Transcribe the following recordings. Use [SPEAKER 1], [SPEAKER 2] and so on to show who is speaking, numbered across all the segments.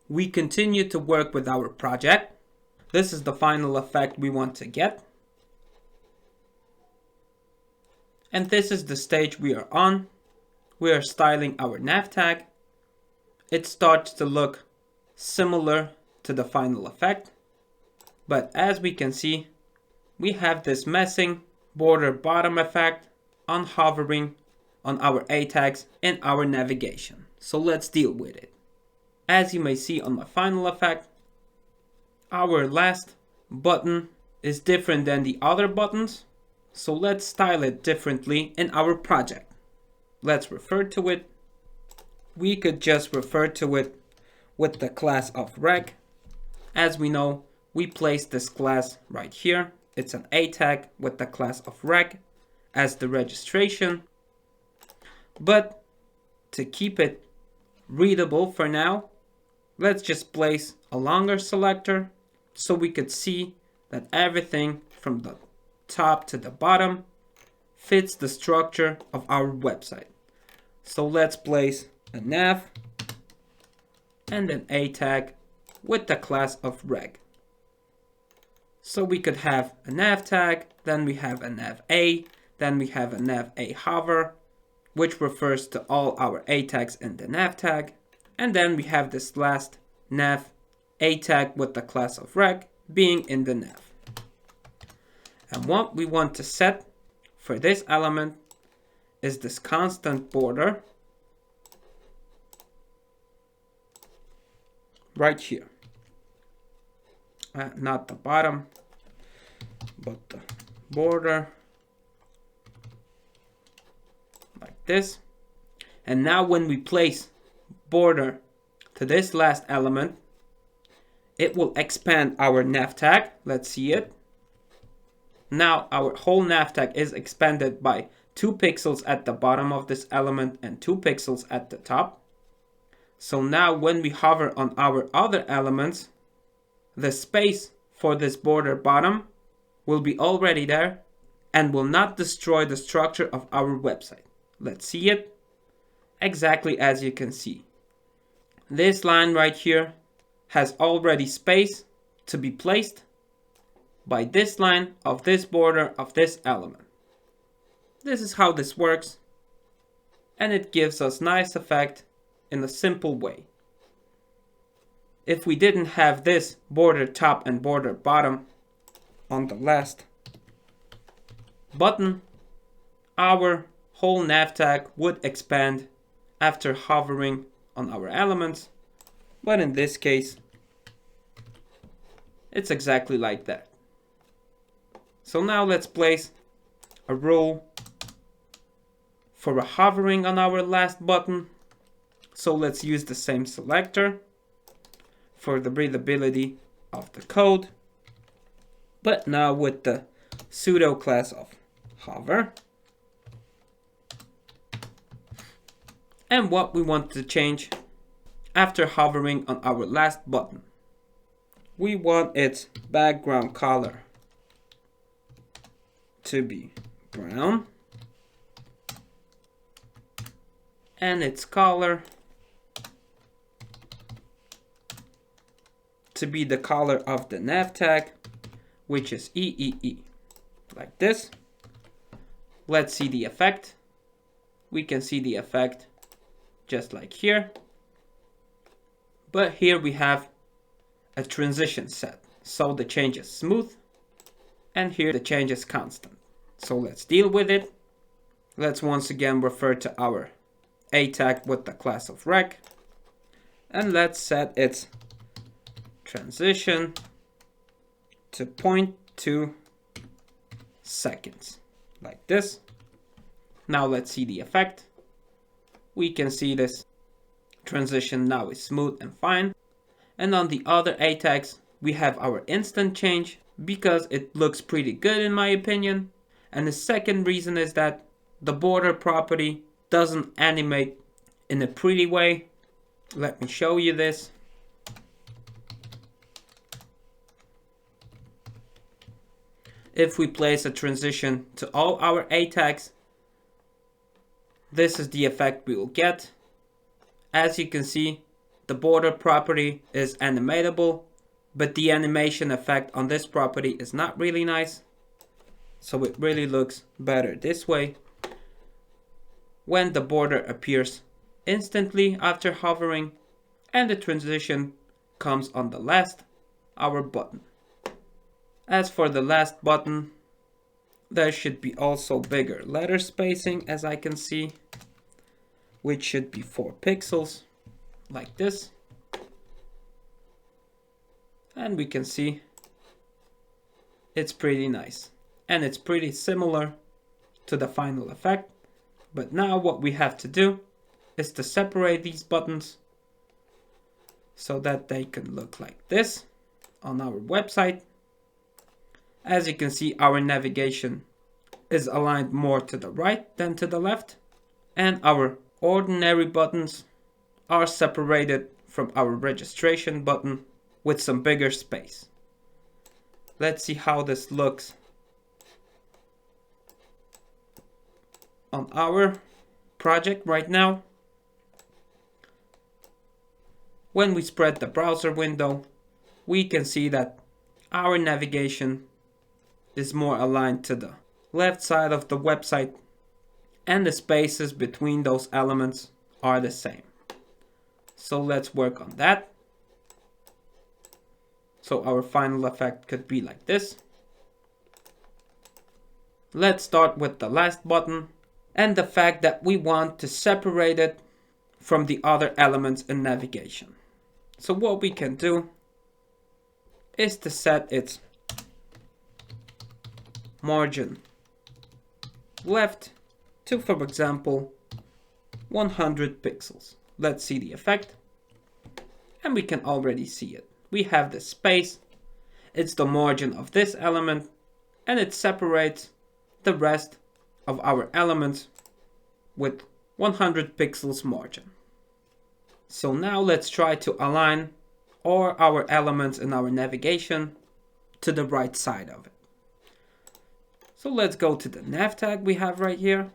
[SPEAKER 1] We continue to work with our project. This is the final effect we want to get. And this is the stage we are on. We are styling our nav tag. It starts to look similar to the final effect. But as we can see, we have this messing border bottom effect on hovering on our A tags in our navigation. So let's deal with it. As you may see on my final effect, our last button is different than the other buttons. So let's style it differently in our project. Let's refer to it. We could just refer to it with the class of reg. As we know, we place this class right here. It's an A tag with the class of reg as the registration. But to keep it readable for now, let's just place a longer selector so we could see that everything from the top to the bottom fits the structure of our website. So let's place a nav and an A tag with the class of reg. So we could have a nav tag, then we have a nav A, then we have a nav A hover, which refers to all our A tags in the nav tag. And then we have this last nav A tag with the class of reg being in the nav. And what we want to set for this element is this constant border right here. Not the bottom, but the border like this. And now when we place border to this last element, it will expand our nav tag. Let's see it. Now our whole nav tag is expanded by 2 pixels at the bottom of this element and 2 pixels at the top. So now when we hover on our other elements, the space for this border bottom will be already there and will not destroy the structure of our website. Let's see it. Exactly as you can see. This line right here has already space to be placed by this line of this border of this element. This is how this works, and it gives us nice effect in a simple way. If we didn't have this border top and border bottom on the last button, our whole nav tag would expand after hovering on our elements, but in this case, it's exactly like that. So now let's place a rule for a hovering on our last button. So let's use the same selector for the readability of the code, but now with the pseudo class of hover. And what we want to change after hovering on our last button. We want its background color to be brown and its color to be the color of the nav tag, which is EEE, like this. Let's see the effect. We can see the effect just like here. But here we have a transition set. So the change is smooth, and here the change is constant. So let's deal with it. Let's once again refer to our A tag with the class of reg. And let's set its transition to 0.2 seconds, like this. Now let's see the effect. We can see this transition now is smooth and fine. And on the other A tags, we have our instant change because it looks pretty good in my opinion. And the second reason is that the border property doesn't animate in a pretty way. Let me show you this. If we place a transition to all our A tags, this is the effect we will get. As you can see, The border property is animatable, but the animation effect on this property is not really nice. So it really looks better this way, when the border appears instantly after hovering and the transition comes on the last, our button. As for the last button, there should be also bigger letter spacing, as I can see, which should be 4 pixels, like this. And we can see it's pretty nice. And it's pretty similar to the final effect. But now what we have to do is to separate these buttons so that they can look like this on our website. As you can see, our navigation is aligned more to the right than to the left, and our ordinary buttons are separated from our registration button with some bigger space. Let's see how this looks on our project right now. When we spread the browser window, we can see that our navigation is more aligned to the left side of the website, and the spaces between those elements are the same. So let's work on that. So our final effect could be like this. Let's start with the last button and the fact that we want to separate it from the other elements in navigation. So what we can do is to set its margin left to, for example, 100 pixels. Let's see the effect. And we can already see it. We have the space. It's the margin of this element, and it separates the rest of our elements with 100 pixels margin. So now let's try to align all our elements in our navigation to the right side of it. So let's go to the nav tag we have right here.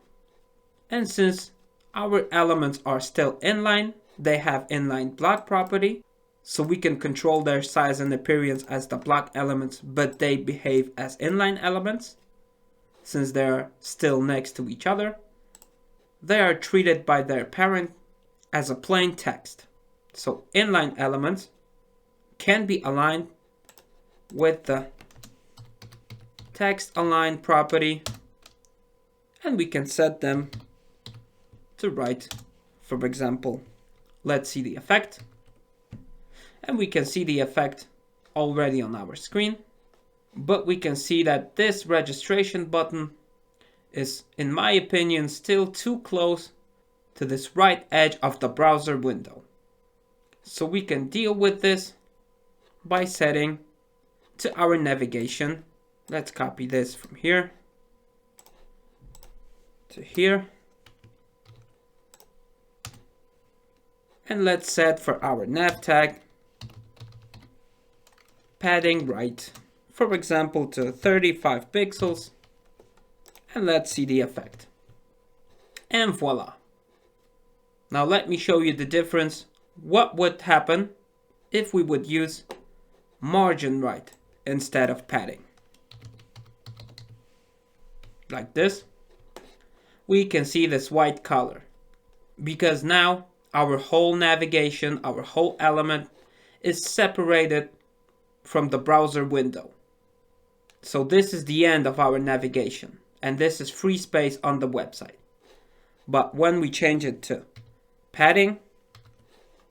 [SPEAKER 1] And since our elements are still inline, they have inline block property. So we can control their size and appearance as the block elements, but they behave as inline elements. Since they're still next to each other, they are treated by their parent as a plain text. So inline elements can be aligned with the text align property, and we can set them to right. For example, let's see the effect. And we can see the effect already on our screen. But we can see that this registration button is, in my opinion, still too close to this right edge of the browser window. So we can deal with this by setting to our navigation. Let's copy this from here to here. And let's set for our nav tag padding right, for example, to 35 pixels. And let's see the effect. And voila. Now let me show you the difference. What would happen if we would use margin right instead of padding? Like this. We can see this white color because now our whole navigation, our whole element is separated from the browser window. So this is the end of our navigation, and this is free space on the website. But when we change it to padding,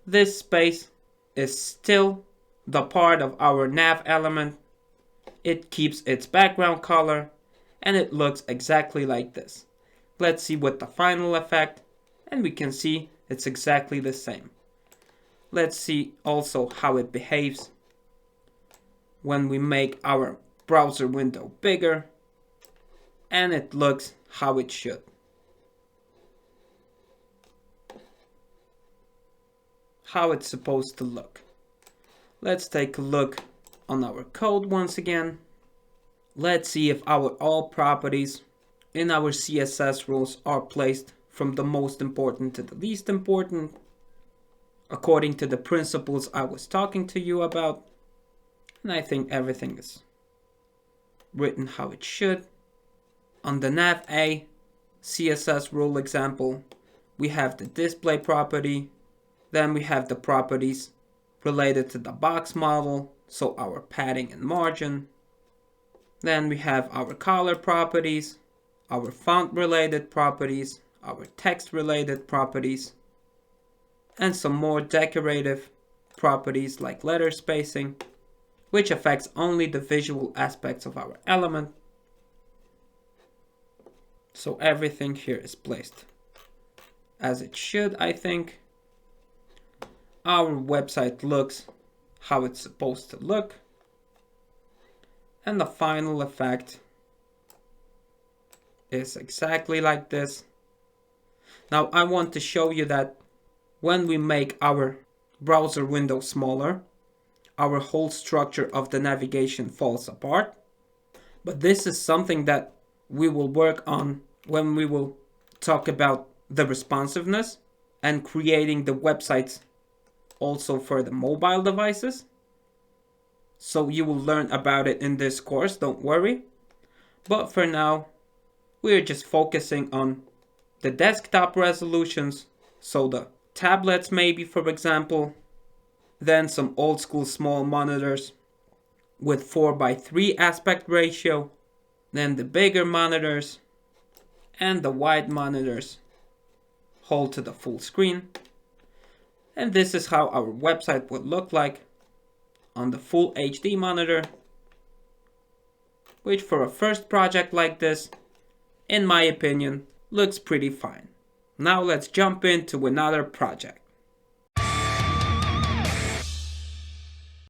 [SPEAKER 1] this space is still the part of our nav element. It keeps its background color, and it looks exactly like this. Let's see what the final effect, and we can see it's exactly the same. Let's see also how it behaves when we make our browser window bigger, and it looks how it should. How it's supposed to look. Let's take a look on our code once again. Let's see if our all properties in our CSS rules are placed from the most important to the least important. according to the principles I was talking to you about. And I think everything is written how it should. On the nav A CSS rule example, we have the display property, then we have the properties related to the box model, so our padding and margin. Then we have our color properties, our font related properties, our text related properties, and some more decorative properties like letter spacing, which affects only the visual aspects of our element. So everything here is placed as it should, I think. Our website looks how it's supposed to look. And the final effect is exactly like this. Now I want to show you that when we make our browser window smaller, our whole structure of the navigation falls apart. But this is something that we will work on when we will talk about the responsiveness and creating the websites also for the mobile devices. So you will learn about it in this course, don't worry. But for now, we're just focusing on the desktop resolutions. So the tablets maybe, for example, then some old school small monitors with 4:3 aspect ratio, then the bigger monitors, and the wide monitors hold to the full screen. And this is how our website would look like on the full HD monitor, which for a first project like this, in my opinion, looks pretty fine. Now let's jump into another project.